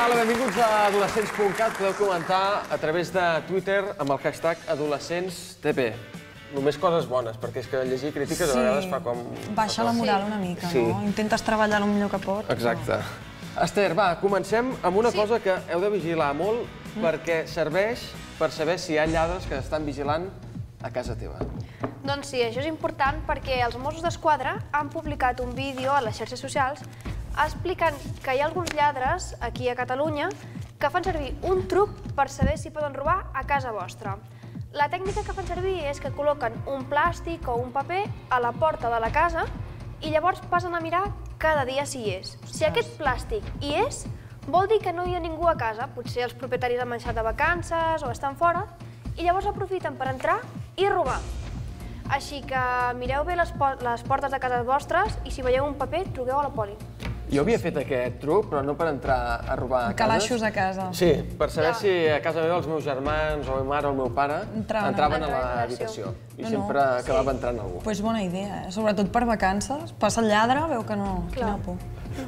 Hola, benvinguts a adolescents.cat. Podeu comentar a través de Twitter amb el hashtag AdolescentsTP. Només coses bones, perquè és que llegir crítiques a vegades fa com... Baixa la moral una mica, no? Intentes treballar el millor que pots. Exacte. Esther, va, comencem amb una cosa que heu de vigilar molt perquè serveix per saber si hi ha lladres que estan vigilant a casa teva. Doncs sí, això és important perquè els Mossos d'Esquadra han publicat un vídeo a les xarxes socials explicant que hi ha alguns lladres aquí a Catalunya que fan servir un truc per saber si poden robar a casa vostra. La tècnica que fan servir és que col·loquen un plàstic o un paper a la porta de la casa i llavors passen a mirar cada dia si hi és. Si aquest plàstic hi és, vol dir que no hi ha ningú a casa. Potser els propietaris han marxat de vacances o estan fora i llavors aprofiten per entrar i robar. Així que mireu bé les portes de casa vostres i si veieu un paper, truqueu a la poli. Jo havia fet aquest truc, però no per entrar a robar a cases. Calaixos a casa. Sí, per saber si a casa meva els meus germans, o la meva mare o el meu pare entraven a l'habitació. I sempre acabava entrant algú. Doncs bona idea, sobretot per vacances. Passa el lladre, veu que no, quina por.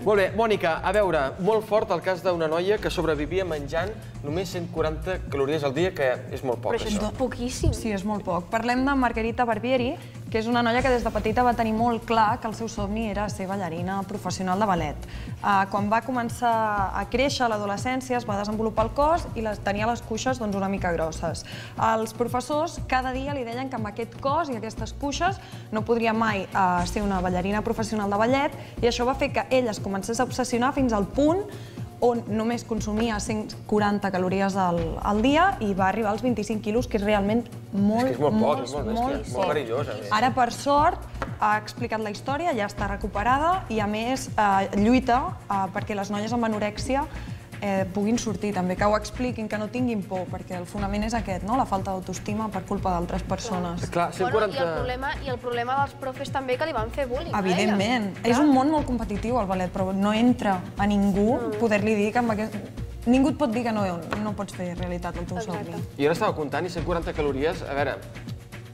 Molt bé, Mònica, a veure, molt fort el cas d'una noia que sobrevivia menjant només 140 calories al dia, que és molt poc, això. Però això és poquíssim. Sí, és molt poc. Parlem de Margherita Barbieri, que és una noia que des de petita va tenir molt clar que el seu somni era ser ballarina professional de ballet. Quan va començar a créixer a l'adolescència es va desenvolupar el cos i tenia les cuixes una mica grosses. Els professors cada dia li deien que amb aquest cos i aquestes cuixes no podria mai ser una ballarina professional de ballet i això va fer que ella es comencés a obsessionar fins al punt on només consumia 140 calories al dia i va arribar als 25 quilos, que és realment molt, molt perillós. Ara, per sort, ha explicat la història, ja està recuperada i, a més, lluita perquè les noies amb anorèxia puguin sortir també, que ho expliquin, que no tinguin por, perquè el fonament és aquest, la falta d'autoestima per culpa d'altres persones. I el problema dels profes també, que li van fer bullying. Evidentment. És un món molt competitiu, el ballet, però no entra a ningú poder-li dir que amb aquest... Ningú et pot dir que no pots fer realitat el teu somni. Jo ara estava comptant i 140 calories, a veure,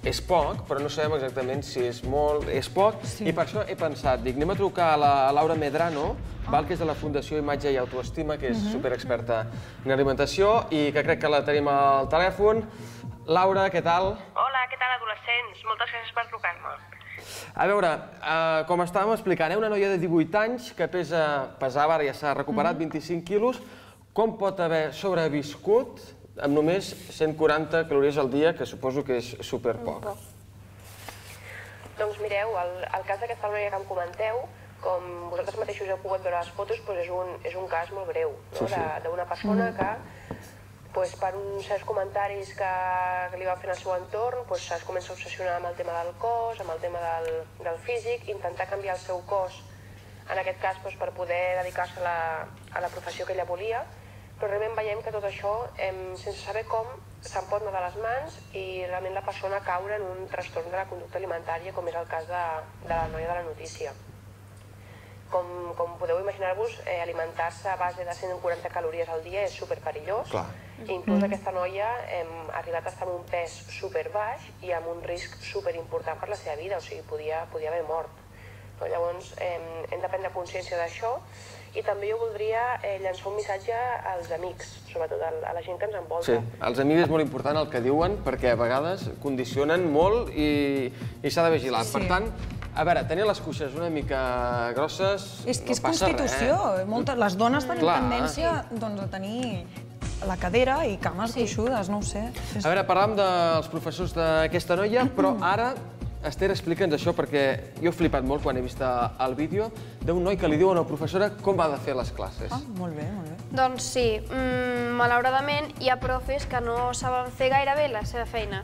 és poc, però no sabem exactament si és molt, és poc, i per això he pensat, dic, anem a trucar a la Laura Medrano, que és de la Fundació Imatge i Autoestima, que és superexperta en alimentació i que crec que la tenim al telèfon. Laura, què tal? Hola, què tal, adolescents? Moltes gràcies per trucar-me. A veure, com estàvem explicant, una noia de 18 anys que pesava, ara ja s'ha recuperat, 25 quilos, com pot haver sobreviscut amb només 140 calories al dia, que suposo que és superpoc? Doncs mireu, el cas d'aquesta noia que em comenteu, com vosaltres mateixos heu pogut veure les fotos, és un cas molt greu, d'una persona que, per uns certs comentaris que li van fer en el seu entorn, es comença a obsessionar amb el tema del cos, amb el tema del físic, intentar canviar el seu cos, en aquest cas per poder dedicar-se a la professió que ella volia, però realment veiem que tot això, sense saber com, se'n pot anar de les mans i realment la persona caure en un trastorn de la conducta alimentària, com és el cas de la noia de la notícia. Com podeu imaginar-vos, alimentar-se a base de 140 calories al dia és superperillós. Inclús aquesta noia ha arribat a estar amb un pes superbaix i amb un risc superimportant per la seva vida, o sigui, podia haver mort. Llavors, hem de prendre consciència d'això i també jo voldria llançar un missatge als amics, sobretot a la gent que ens envolta. Sí, als amics és molt important el que diuen, perquè a vegades condicionen molt i s'ha de vigilar. Per tant, a veure, tenir les cuixes una mica grosses no passa res. És que és constitució. Les dones tenim tendència a tenir la cadera i cames gruixudes, no ho sé. A veure, parlàvem dels professors d'aquesta noia, però ara, Esther, explica'ns això, perquè jo he flipat molt quan he vist el vídeo d'un noi que li diu a una professora com ha de fer les classes. Molt bé, molt bé. Doncs sí, malauradament hi ha profes que no saben fer gaire bé la seva feina.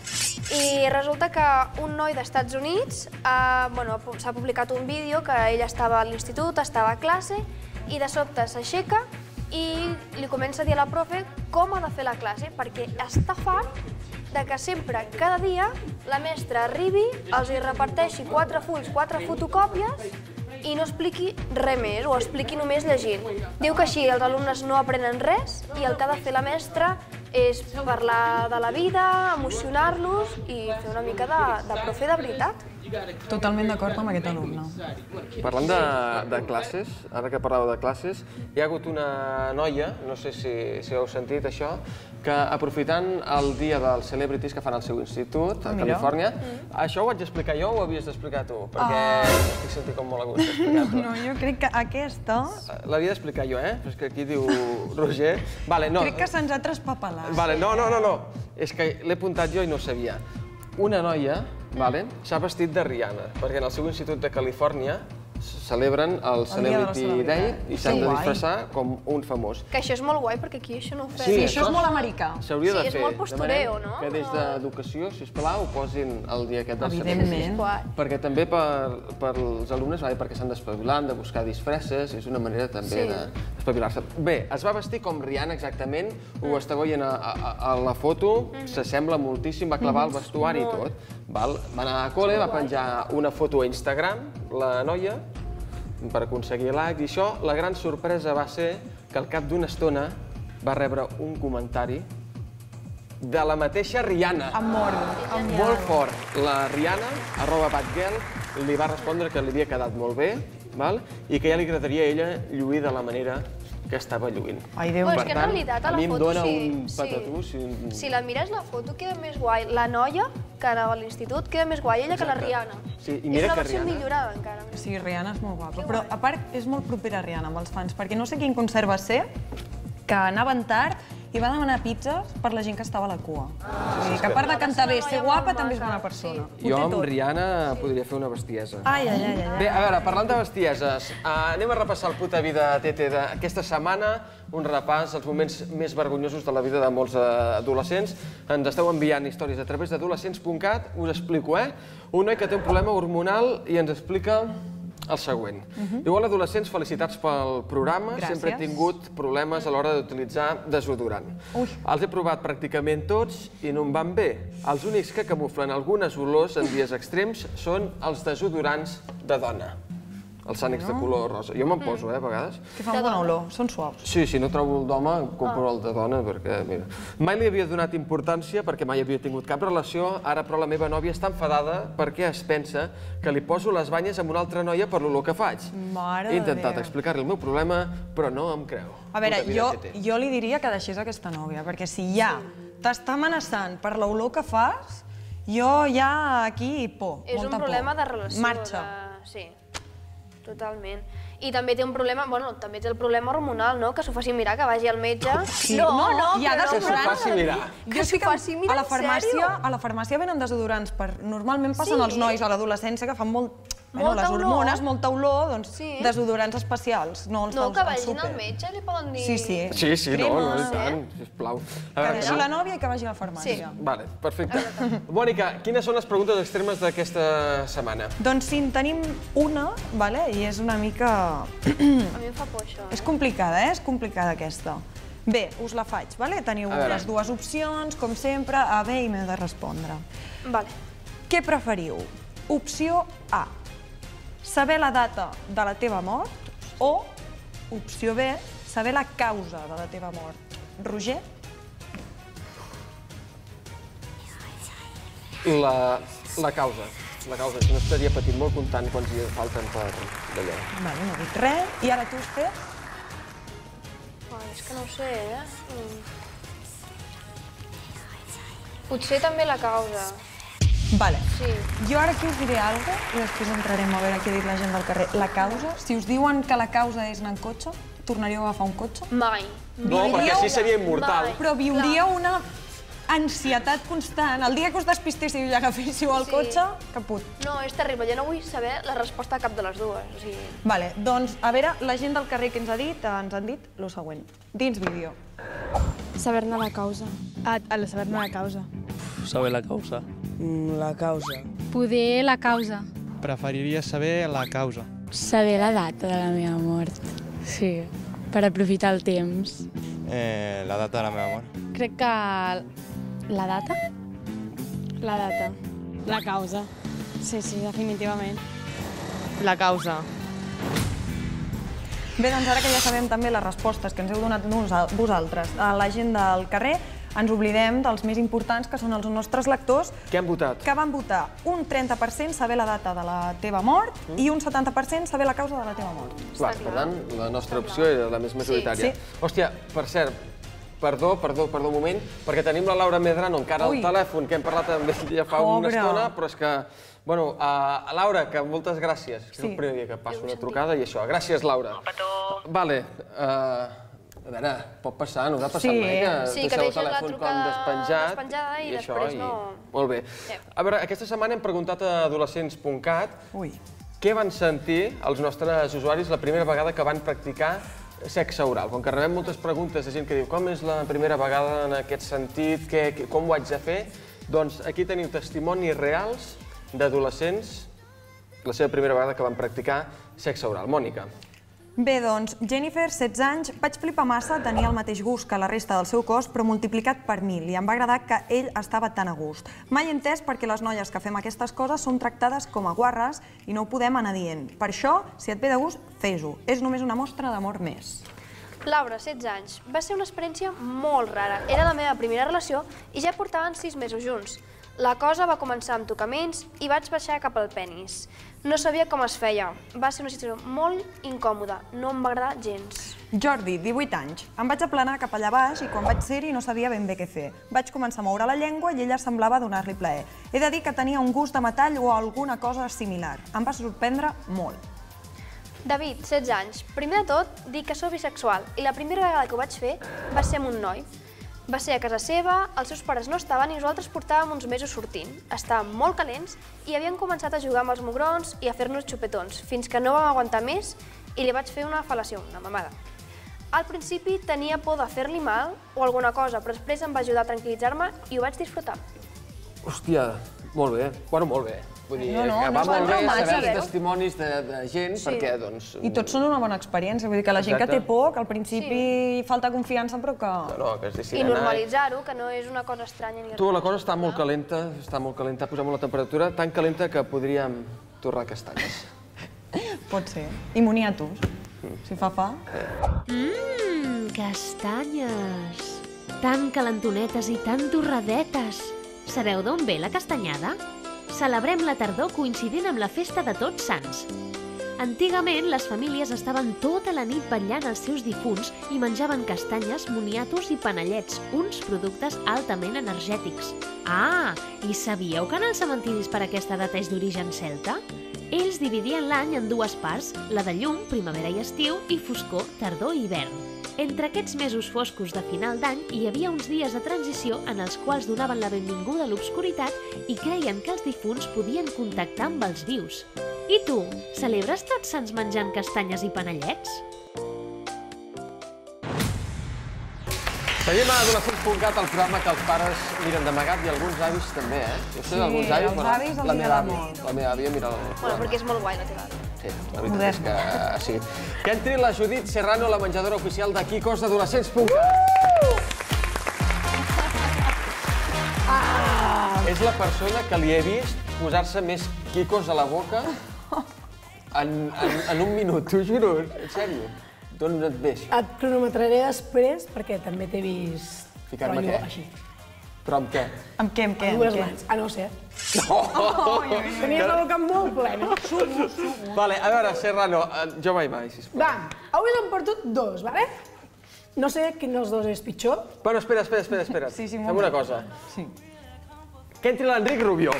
I resulta que un noi d'Estats Units s'ha publicat un vídeo que ell estava a l'institut, estava a classe, i de sobte s'aixeca i li comença a dir a la profe com ha de fer la classe, perquè està fart de que sempre, cada dia, la mestra arribi, els hi reparteixi 4 fulls, 4 fotocòpies i no expliqui res més, o expliqui només llegint. Diu que així els alumnes no aprenen res i el que ha de fer la mestra és parlar de la vida, emocionar-los i fer una mica de profe de veritat. Totalment d'acord amb aquest alumne. Parlant de classes, ara que parlàveu de classes, hi ha hagut una noia, no sé si heu sentit això, que aprofitant el dia dels celebrities que fan al seu institut, a Califòrnia, això ho vaig explicar jo o ho havies d'explicar tu? Perquè estic sentint com molt a gust d'explicar-ho. No, jo crec que aquesta... L'havia d'explicar jo, però és que aquí diu Roger... Crec que se'ns ha traspapelat. No, és que l'he apuntat jo i no ho sabia. Una noia s'ha vestit de Rihanna, perquè en el seu institut de Califòrnia celebren el Celebrity Day i s'han de disfressar com un famós. Que això és molt guai, perquè aquí això no ho fem. Sí, això és molt americà. S'hauria de fer. Sí, és molt postureo, no? Que des d'educació, sisplau, posin el dia aquest del Evidentment. Celebrity. Perquè també per als alumnes, perquè s'han d'espavilar, han de buscar disfresses, és una manera també d'espavilar-se. Bé, es va vestir com Rihanna exactament, ho esteu veient a la foto, s'assembla moltíssim, va clavar el vestuari i tot. Va anar a col·le, va penjar una foto a Instagram, la noia, per aconseguir likes i això. La gran sorpresa va ser que al cap d'una estona va rebre un comentari de la mateixa Rihanna. Amor. Molt fort. La Rihanna, @badgirl, li va respondre que li havia quedat molt bé i que ja li agradaria a ella lluir de la manera que estava lluint. Ai, Déu. Però és que en realitat a la foto a mi em dóna un patatús. Si la mires la foto queda més guai. La noia que anava a l'institut queda més guai ella que la Rihanna. Sí, i mira és una que versió Rihanna... millorada encara. Sí, Rihanna és molt guapa, però a part és molt propera a Rihanna amb els fans, perquè no sé quin concert va ser, que anaven tard i va demanar pizzas per la gent que estava a la cua. Vull dir que a part de cantar bé, ser guapa, també és bona persona. Jo amb Rihanna podria fer una bestiesa. Ai. Bé, a veure, parlant de bestieses, anem a repassar el Puta Vida Tete d'aquesta setmana, un repàs als moments més vergonyosos de la vida de molts adolescents. Ens esteu enviant històries a través d'adolescents.cat, us explico, un noi que té un problema hormonal i ens explica el següent. Diu, hola adolescents, felicitats pel programa. Sempre he tingut problemes a l'hora d'utilitzar desodorant. Els he provat pràcticament tots i no em van bé. Els únics que camuflen algunes olors en dies extrems són els desodorants de dona. Els Sànex de color rosa. Jo me'n poso, a vegades. Que fan bona olor, són suaus. Sí, si no trobo el d'home, compro el de dona, perquè, mira... Mai li havia donat importància, perquè mai havia tingut cap relació, ara però la meva nòvia està enfadada perquè es pensa que li poso les banyes amb una altra noia per l'olor que faig. Mare de Déu. He intentat explicar-li el meu problema, però no em creu. A veure, jo li diria que deixés aquesta nòvia, perquè si ja t'està amenaçant per l'olor que fas, jo ja aquí por, molta por. És un problema de relació. Marxa. Sí. Totalment. I també té un problema, també té el problema hormonal, no? Que s'ho faci mirar, que vagi al metge. No, però que s'ho faci mirar. Que s'ho faci mirar, en sèrio? A la farmàcia venen desodorants, normalment passen els nois a l'adolescència que fan les hormones, molta olor, doncs desodorants especials, no els del súper. No, que vagin al metge, li poden dir... Sí, no, i tant, sisplau. Que deixi la nòvia i que vagi a la farmàcia. Vale, perfecte. Mònica, quines són les preguntes extremes d'aquesta setmana? Doncs sí, en tenim una, i és una mica... A mi em fa por, això. És complicada, és complicada aquesta. Bé, us la faig, teniu les dues opcions, com sempre, A, B i m'he de respondre. Vale. Què preferiu? Opció A, saber la data de la teva mort, o opció B, saber la causa de la teva mort. Roger? La causa. La causa, si no estaria patint molt comptant quants dies falten per d'allò. Vale, no dic res. I ara tu, Esther? És que no ho sé, Potser també la causa. Vale. Sí. Jo ara aquí us diré alguna cosa i després entrarem a veure què ha dit la gent del carrer. La causa, si us diuen que la causa és anar en cotxe, tornaríeu a agafar un cotxe? Mai. No, perquè així seria immortal. Però viuríeu una ansietat constant. El dia que us despistessiu i agaféssiu el cotxe, caput. No, és terrible. Jo no vull saber la resposta a cap de les dues. Vale, doncs, a veure, la gent del carrer que ens han dit el següent. Dins vídeo. Saber-ne la causa. Saber-ne la causa. Saber la causa. La causa. Poder la causa. Preferiria saber la causa. Saber la data de la meva mort. Sí, per aprofitar el temps. La data de la meva mort. Crec que... La data? La data. La causa. Sí, definitivament. La causa. Bé, doncs ara que ja sabem també les respostes que ens heu donat vosaltres a la gent del carrer, ens oblidem dels més importants, que són els nostres lectors, Què han votat? que van votar un 30% saber la data de la teva mort i un 70% saber la causa de la teva mort. Clar, per tant, la nostra opció era la més majoritària. Hòstia, per cert, perdó un moment, perquè tenim la Laura Medrano encara al telèfon, que hem parlat amb ell ja fa una estona, però és que... Bueno, Laura, que moltes gràcies. És el primer dia que passo una trucada i això. Gràcies, Laura. Un petó. Vale. A veure, pot passar, no us ha passat mai que deixeu el telèfon com despenjat i després no... Molt bé. A veure, aquesta setmana hem preguntat a adolescents.cat què van sentir els nostres usuaris la primera vegada que van practicar sexe oral. Com que rebem moltes preguntes de gent que diu com és la primera vegada en aquest sentit, com ho haig de fer, doncs aquí teniu testimonis reals d'adolescents la seva primera vegada que van practicar sexe oral. Mònica. Bé, doncs, Jennifer, 16 anys, vaig flipar massa, tenia el mateix gust que la resta del seu cos, però multiplicat per 1000, i em va agradar que ell estava tan a gust. Mai he entès perquè les noies que fem aquestes coses són tractades com a guarres i no ho podem anar dient. Per això, si et ve de gust, fes-ho. És només una mostra d'amor més. Laura, 16 anys. Va ser una experiència molt rara. Era la meva primera relació i ja portaven 6 mesos junts. La cosa va començar amb tocaments i vaig baixar cap al penis. No sabia com es feia. Va ser una situació molt incòmoda. No em va agradar gens. Jordi, 18 anys. Em vaig aplanar cap allà baix i quan vaig ser-hi no sabia ben bé què fer. Vaig començar a moure la llengua i ella semblava donar-li plaer. He de dir que tenia un gust de metall o alguna cosa similar. Em va sorprendre molt. David, 16 anys. Primer de tot, dic que sóc bisexual i la primera vegada que ho vaig fer va ser amb un noi. Va ser a casa seva, els seus pares no estaven i nosaltres portàvem uns mesos sortint. Estàvem molt calents i havíem començat a jugar amb els mugrons i a fer-nos xupetons, fins que no vam aguantar més i li vaig fer una fel·lació, una mamada. Al principi tenia por de fer-li mal o alguna cosa, però després em va ajudar a tranquil·litzar-me i ho vaig disfrutar. Hòstia, molt bé. Bueno, molt bé. Vull dir, que va molt bé saber els testimonis de gent, perquè, doncs... I tots són una bona experiència, vull dir que la gent que té por, que al principi falta confiança, però que... I normalitzar-ho, que no és una cosa estranya ni res. Tu, la cosa està molt calenta, posem la temperatura, tan calenta que podríem torrar castanyes. Pot ser. I moniatos, si fa fa. Castanyes. Tan calentonetes i tan torradetes. Sabeu d'on ve la castanyada? Celebrem la tardor coincidint amb la festa de Tots Sants. Antigament, les famílies estaven tota la nit vetllant els seus difunts i menjaven castanyes, moniatos i panellets, uns productes altament energètics. Ah, i sabíeu que en els cementiris per aquesta data és d'origen celta? Ells dividien l'any en dues parts, la de llum, primavera i estiu, i foscor, tardor i hivern. Entre aquests mesos foscos de final d'any hi havia uns dies de transició en els quals donaven la benvinguda a l'obscuritat i creien que els difunts podien contactar amb els vius. I tu, celebres Tots Sants menjant castanyes i panellets? Seguim a Adolescents.cat, el programa que els pares miren d'amagat i alguns avis també, Jo sé d'alguns avis, els avis els agrada molt. La meva àvia mira el Bueno, programa. perquè és molt guai la teva àvia. Sí, la veritat és que sí. Que entri la Judit Serrano, la menjadora oficial de Quicos d'Adolescents.cat. És la persona que li he vist posar-se més quicos a la boca en un minut, t'ho juro, en sèrio. D'on et veix? Et cronometraré després perquè també t'he vist... Ficar-me què? Així. Però amb què? Amb què, amb què? Amb dues mans. Ah, no ho sé. Tenies la boca molt plena. Vale, a veure, Serrano, jo mai, sisplau. Va, avui l'hem portat dos, vale? No sé quin dels dos és pitjor. Bueno, espera. Fem una cosa. Sí. Que entri l'Enric Rubio.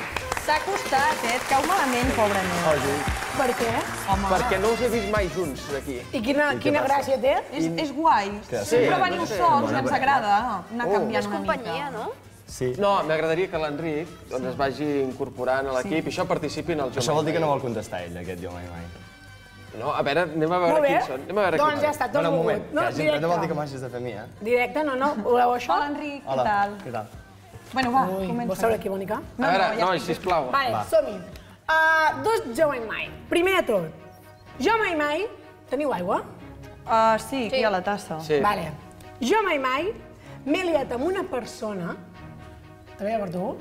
S'ha costat, et cau malament, pobre nen. Per què? Perquè no us he vist mai junts, aquí. I quina gràcia té? És guai. Sempre veniu sols, ens agrada anar canviant una mica. Companyia, no? Sí. No, m'agradaria que l'Enric es vagi incorporant a l'equip i això participi en el joc. Això vol dir que no vol contestar ell, aquest jo mai. No, a veure, anem a veure quins són. Doncs ja està, tots Un moment, volgut. que no vol dir que m'hagis de fer a mi, Directe, no. Voleu això? Hola, Enric, què tal? Què tal? Bueno, va, Ui, comença. vols saber aquí, Mònica? A veure, noi, sisplau. Vale, som-hi. Dos jo mai. Primer de tot, jo mai, teniu aigua? Sí, aquí a la tassa. Sí. Vale. Jo mai m'he liat amb una persona, també per tu,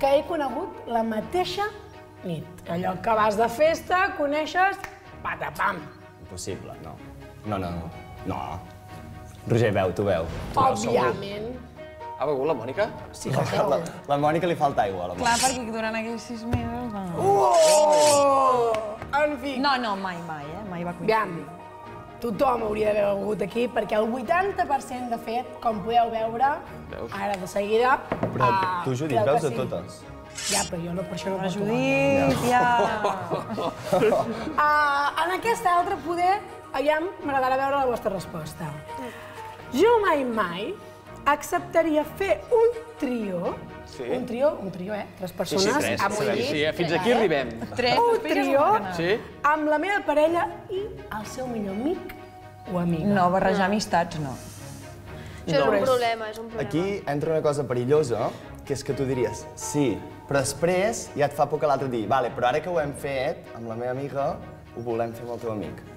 que he conegut la mateixa nit. Allò que vas de festa, coneixes, patapam. Impossible, no. No. Roger, veu, tu veu. Òbviament. Ha begut la Mònica? Sí, La Mònica li falta aigua, a la Clar, Mònica. perquè durant aquells 6 mesos... En fi. No, mai, mai va coincidir. Aviam, tothom hauria d'haver begut aquí, perquè el 80% de fet, com podeu veure, ara de seguida... Però tu, Judit, veus de totes. Ja, però jo no, per això no Però porto Judit, ja... En aquesta altra poder, aviam, m'agradarà veure la vostra resposta. Jo mai acceptaria fer un trio, un trio, 3 persones, amb un llit. Sí, fins aquí arribem. Un trio Sí? amb la meva parella i el seu millor amic o amiga. No, barrejar amistats, no. Això és un problema, és un problema. Aquí entra una cosa perillosa, que és que tu diries sí, però després ja et fa por que l'altre digui vale, però ara que ho hem fet amb la meva amiga, ho volem fer amb el teu amic.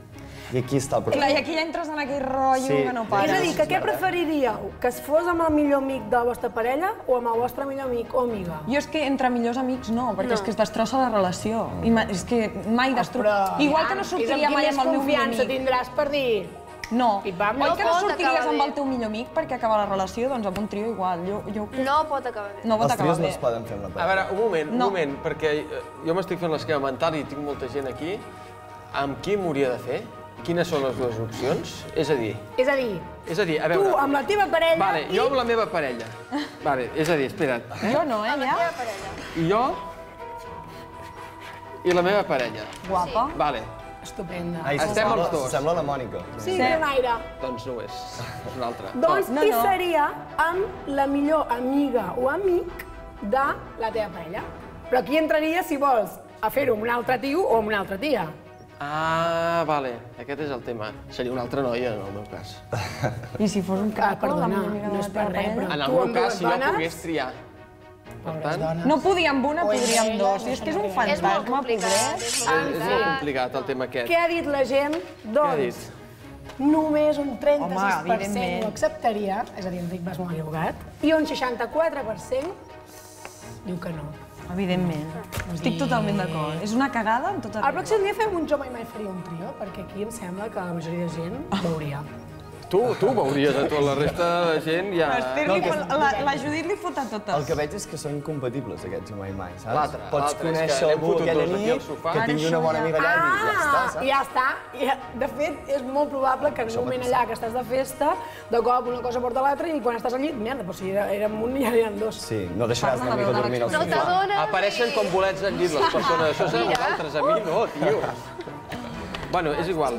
I aquí està el Clar, problema. i aquí ja entres en aquell rotllo Sí. que no És para. a dir, que què preferiríeu? Que es fos amb el millor amic de la vostra parella o amb el vostre millor amic o amiga? Jo és que entre millors amics no, perquè és que es destrossa la relació. És que mai Però, Igual que no sortiria mai amb el meu millor confiança amic. tindràs per dir... No. Pim-pam, Oi no que no pot sortiries acabar amb bé. el teu millor amic perquè acaba la relació? Doncs amb un trio igual. No pot acabar bé. No pot Els acabar trios no bé. es poden fer amb la A parella. veure, un No. moment, perquè jo m'estic fent l'esquema mental i tinc molta gent aquí. Amb qui m'hauria de fer? Quines són les dues opcions? És a dir, a veure... tu amb la teva parella Vale, jo amb la meva parella. Vale, és a dir, espera't. Jo no, ja? I jo... I la meva parella. Guapa. Vale, Estupenda. Ai, Estem els dos. Sembla la Mònica. Sí, Donaire. doncs no ho és. És una altra. Doncs No, hi no. seria amb la millor amiga o amic de la teva parella. Però aquí entraria, si vols, a fer-ho amb un altre tio o amb una altra tia. Ah, vale, aquest és el tema. Seria una altra noia, en el meu cas. I si fos un craco, la perdona, millor amiga de no la és teva per res, parella? però- En el Tu meu amb cas, dues si jo dones? pogués triar. Per tant, No podia amb una, podria amb dos. elles, I és que és un És molt fantasma, complicat, pobret. és és molt complicat el tema aquest. Què ha dit la gent? Què ha Doncs dit? només un 36% Home, evidentment. ho acceptaria, és a dir, Enric, vas molt equivocat, i un 64% diu que no. Evidentment. Estic totalment d'acord. És una cagada en tota El pròxim dia fem un Jo mai faria un trio, perquè aquí em sembla que la majoria de gent veuria. Tu veuries a tota la resta de gent ja... La Judit li fot a totes. El que veig és que són incompatibles, aquests jo mai, saps? L'altre, Pots l'altre, és que conèixer anem algú fotut aquella dos aquí al nit, sofà. que tingui una bona amiga allà i ja està, saps? Ja està. De fet, és molt probable que en un moment allà que estàs de festa, de cop una cosa porta l'altra i quan estàs al llit, merda, però si érem un i ara eren dos. Sí, no deixaràs una amiga dormir al No sofà. t'adones? Apareixen com bolets al llit les persones. Això és a vosaltres, a mi no, tio. Bueno, és igual.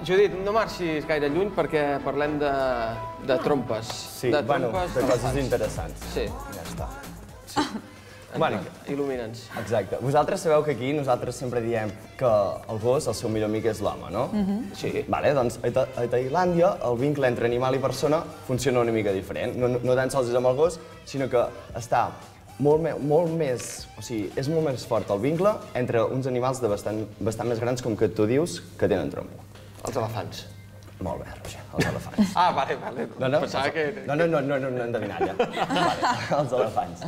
Judit, no marxis gaire lluny perquè parlem de trompes. Sí, de bueno, trompes, de coses trompes. interessants. Sí. Ja està. Sí. Bueno, Il·lumina'ns. exacte. Vosaltres sabeu que aquí nosaltres sempre diem que el gos, el seu millor amic és l'home, no? Sí. Vale, doncs a Tailàndia el vincle entre animal i persona funciona una mica diferent. No tan sols és amb el gos, sinó que està molt més... O sigui, és molt més fort el vincle entre uns animals de bastant més grans, com que tu dius, que tenen trompa. Els elefants. Molt bé, Roger, els elefants. Ah, vale. No, Pensava que... no, endevinat ja. Vale, els elefants.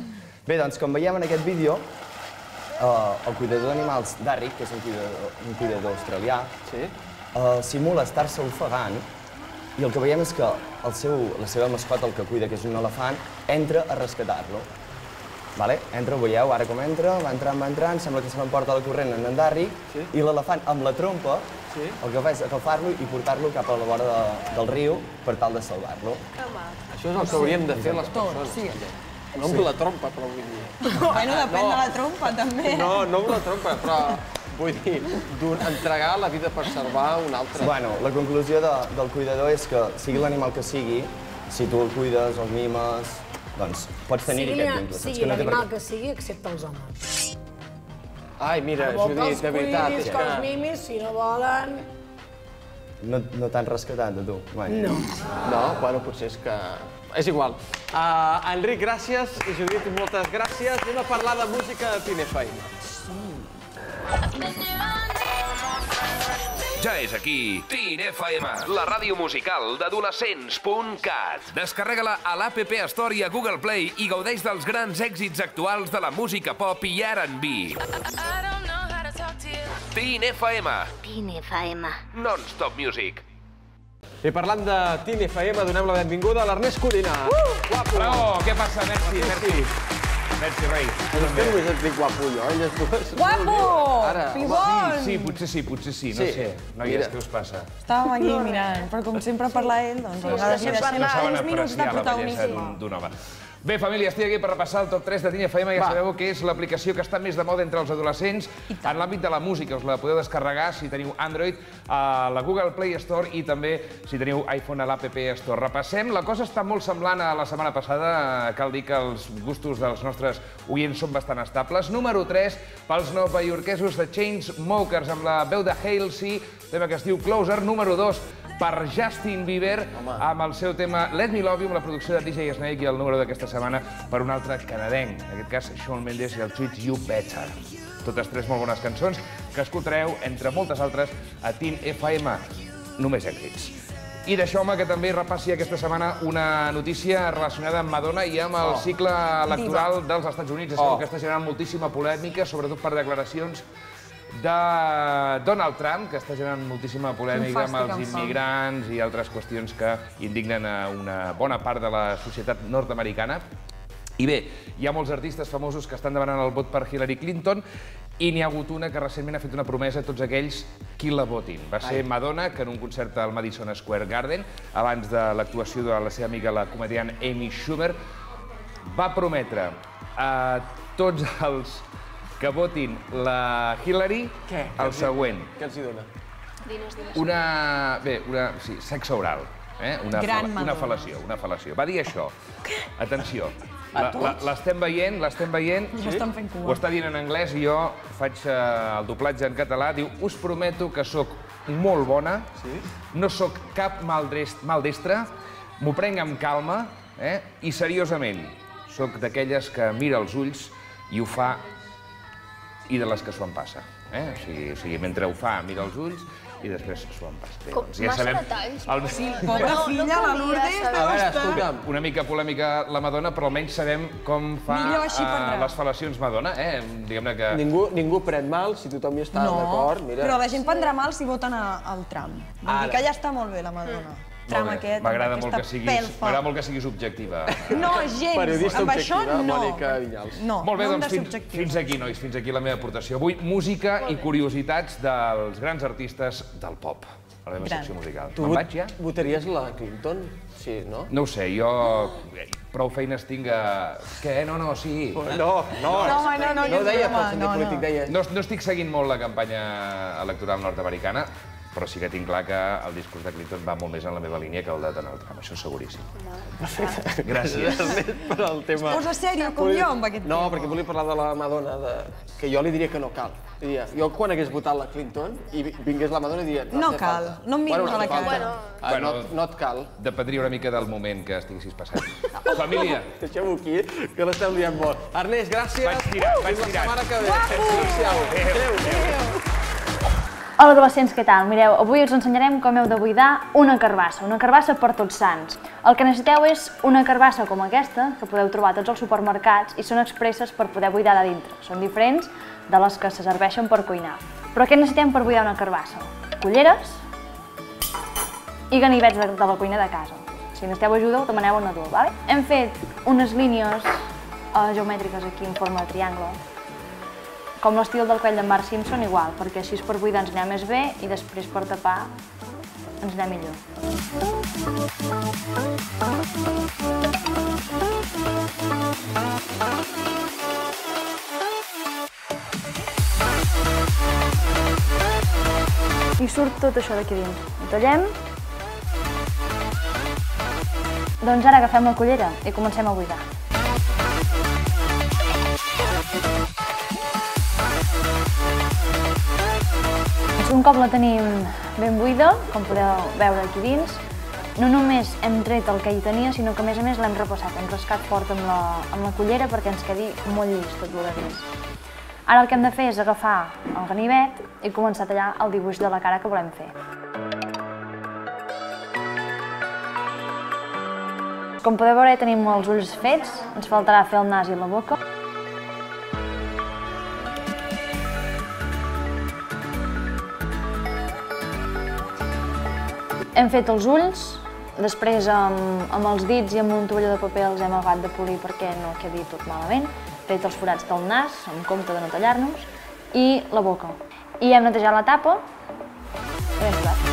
Bé, doncs, com veiem en aquest vídeo, el cuidador d'animals d'Arric, que és un cuidador australià, Sí? simula estar-se ofegant i el que veiem és que la seva mascota, el que cuida, que és un elefant, entra a rescatar-lo. Vale? Entra, ho veieu, ara com entra, va entrant, sembla que se l'emporta la corrent en Darry, i l'elefant amb la trompa el que fa és agafar-lo i portar-lo cap a la vora del riu per tal de salvar-lo. Això és el que hauríem de fer les persones. sí. No amb la trompa, però vull dir... Bueno, depèn de la trompa, també. No amb la trompa, però vull dir, entregar la vida per salvar un altre. Bueno, la conclusió del cuidador és que, sigui l'animal que sigui, si tu el cuides, el mimes, doncs pots tenir-hi aquest vincle. saps? Sigui Que no té per l'animal què. que sigui, excepte els homes. Ai, mira, Vol que els Judit, de veritat, cuidis, és que els que... mimis, si no volen... No t'han rescatat, a tu? Mai. No. No, bueno, potser és que... És igual. Enric, gràcies, i Judit, moltes gràcies. Anem a parlar de música de Tinefeina. Ja és aquí, TIN-FM, la ràdio musical d'adolescents.cat. Descarrega-la a l'APP Store i a Google Play i gaudeix dels grans èxits actuals de la música pop i R&B. TIN-FM, TIN-FM. non-stop music. I parlant de Teen FM, donem la benvinguda a l'Ernest Codina. Guapo! Bravo! Què passa, Merci? Merci, rei. Que només et dic guapo jo, elles dues. Guapo! Pibon! Sí, potser sí, no sé. Noies, què us passa? Estàvem aquí mirant, però com sempre parla ell, doncs a vegades li deixem uns minuts de protagonisme. D'un home. Bé, família, estic aquí per repassar el top 3 de Teen FM. Ja sabeu que és l'aplicació que està més de moda entre els adolescents en l'àmbit de la música. Us la podeu descarregar si teniu Android a la Google Play Store i també si teniu iPhone a l'App Store. Repassem. La cosa està molt semblant a la setmana passada. Cal dir que els gustos dels nostres oients són bastant estables. Número 3, pels novaiorquesos de Chainsmokers, amb la veu de Halsey, tema que es diu Closer. Número 2, per Justin Bieber, amb el seu tema Let Me Love You, amb la producció de DJ Snake, i el número d'aquesta setmana per un altre canadenc, en aquest cas Shawn Mendes i el Treat You Better. Totes tres molt bones cançons que escoltareu, entre moltes altres, a Teen FM. Només èxits. I d'això, home, que també repassi aquesta setmana una notícia relacionada amb Madonna i amb el cicle electoral dels Estats Units. És que està generant moltíssima polèmica, sobretot per declaracions de Donald Trump, que està generant moltíssima polèmica amb els immigrants i altres qüestions que indignen a una bona part de la societat nord-americana. I bé, hi ha molts artistes famosos que estan demanant el vot per Hillary Clinton i n'hi ha hagut una que recentment ha fet una promesa a tots aquells qui la votin. Va ser Madonna, que en un concert al Madison Square Garden, abans de l'actuació de la seva amiga, la comediant Amy Schumer, va prometre a tots els que votin la Hillary el següent. Què els hi dona? Sí, sexe oral. Una fal·lació. Va dir això. Atenció. L'estem veient. Ho està dient en anglès i jo faig el doblatge en català. Diu, us prometo que sóc molt bona, no sóc cap maldestre, m'ho prenc amb calma i seriosament. Sóc d'aquelles que mira els ulls i ho fa i de les que s'ho en passa. O sigui, mentre ho fa, mira els ulls i després s'ho en passa. Massa detalls. Pobra filla, la Lourdes, deu estar. Una mica polèmica la Madonna, però almenys sabem com fa les fal·lacions Madonna. Diguem-ne que... Ningú pren mal, si tothom hi està d'acord. No, però la gent prendrà mal si voten al Trump. Vull dir que ja està molt bé, la Madonna. M'agrada molt que siguis objectiva. No, gens. Amb això no. Molt bé, doncs fins aquí, nois. Fins aquí la meva aportació. Avui, música i curiositats dels grans artistes del pop. A la meva secció musical. Me'n vaig ja? Tu votaries la Clinton? Sí, no? No ho sé, jo prou feines tinc a... Què? No, sí. No ho deia pel sentit polític, deia. No estic seguint molt la campanya electoral nord-americana, però sí que tinc clar que el discurs de Clinton va molt més en la meva línia que el de Donald Trump, això seguríssim. Gràcies. Per al tema... Es posa sèrio com jo amb aquest tema. No, perquè volia parlar de la Madonna, que jo li diria que no cal. Jo quan hagués votat la Clinton i vingués la Madonna diria... No cal, no em miris a la cara. No et cal. Dependria una mica del moment que estiguessis passant. Família! Deixem-ho aquí, que l'estem liant molt. Ernest, gràcies. Vaig tirat. Fins la setmana que ve. Adéu. Hola adolescents, què tal? Mireu, avui us ensenyarem com heu de buidar una carbassa per Tots Sants. El que necessiteu és una carbassa com aquesta, que podeu trobar a tots els supermercats i són expresses per poder buidar de dintre. Són diferents de les que se serveixen per cuinar. Però què necessitem per buidar una carbassa? Culleres i ganivets de la cuina de casa. Si necessiteu ajuda, ho demaneu a un adult, vale? Hem fet unes línies geomètriques aquí en forma de triangle, com l'estil del coll d'en Bart Simpson, igual, perquè així per buidar ens anirà més bé i després per tapar ens anirà millor. I surt tot això d'aquí dins. Ho tallem. Doncs ara agafem la cullera i comencem a buidar. Un cop la tenim ben buida, com podeu veure aquí dins, no només hem tret el que hi tenia, sinó que a més l'hem repassat, hem rascat fort amb la cullera perquè ens quedi molt llis tot el que és. Ara el que hem de fer és agafar el ganivet i començar a tallar el dibuix de la cara que volem fer. Com podeu veure, tenim els ulls fets, ens faltarà fer el nas i la boca. Hem fet els ulls, després amb els dits i amb un tovalló de paper els hem acabat de polir perquè no quedi tot malament. Hem fet els forats del nas, en compte de no tallar-nos, i la boca. I hem netejat la tapa i ben posat.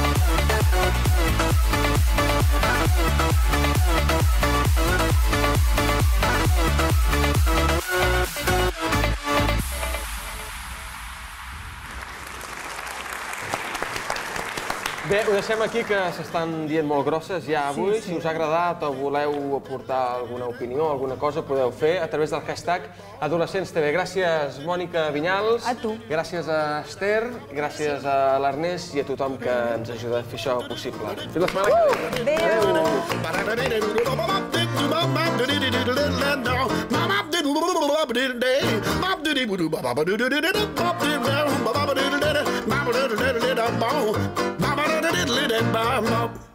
Bé, ho deixem aquí, que s'estan dient molt grosses ja avui. Si us ha agradat o voleu aportar alguna opinió, alguna cosa, podeu fer a través del hashtag AdolescentsTV. Gràcies, Mònica Vinyals. A tu. Gràcies a Esther, gràcies a l'Ernest i a tothom que ens ajuda a fer això possible. Fins la setmana que ve. Adéu!